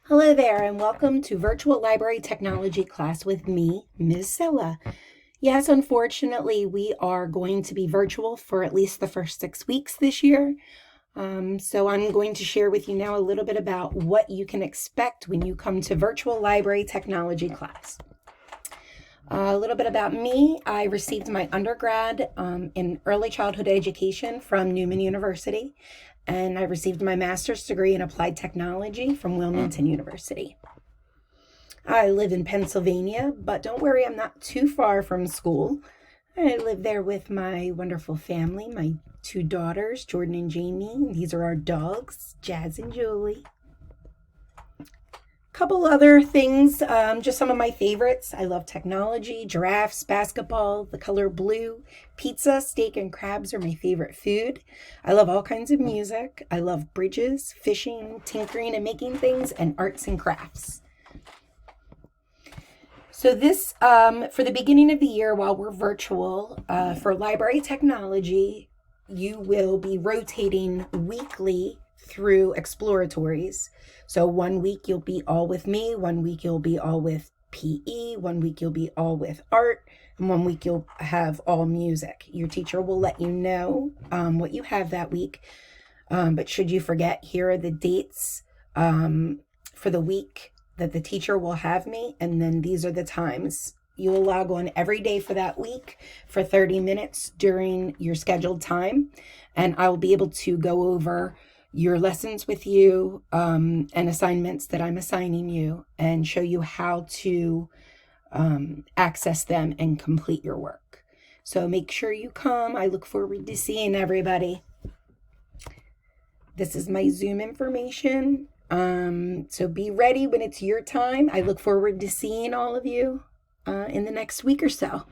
Hello there, and welcome to Virtual Library Technology class with me, Ms. Silla. Yes, unfortunately, we are going to be virtual for at least the first 6 weeks this year. So I'm going to share with you now a little bit about what you can expect when you come to Virtual Library Technology class. A little bit about me. I received my undergrad in early childhood education from Newman University, and I received my master's degree in applied technology from Wilmington University. I live in Pennsylvania, but don't worry, I'm not too far from school. I live there with my wonderful family, my two daughters, Jordan and Jamie. These are our dogs, Jazz and Julie. Couple other things, just some of my favorites. I love technology, giraffes, basketball, the color blue, pizza, steak, and crabs are my favorite food. I love all kinds of music. I love bridges, fishing, tinkering and making things, and arts and crafts. So this, for the beginning of the year while we're virtual, for library technology, you will be rotating weekly through exploratories. So 1 week you'll be all with me, 1 week you'll be all with PE, 1 week you'll be all with art, and 1 week you'll have all music. Your teacher will let you know what you have that week. But should you forget, here are the dates for the week that the teacher will have me, and then these are the times. You will log on every day for that week for 30 minutes during your scheduled time, and I will be able to go over your lessons with you and assignments that I'm assigning you and show you how to access them and complete your work. So make sure you come. I look forward to seeing everybody. This is my Zoom information. So be ready when it's your time. I look forward to seeing all of you in the next week or so.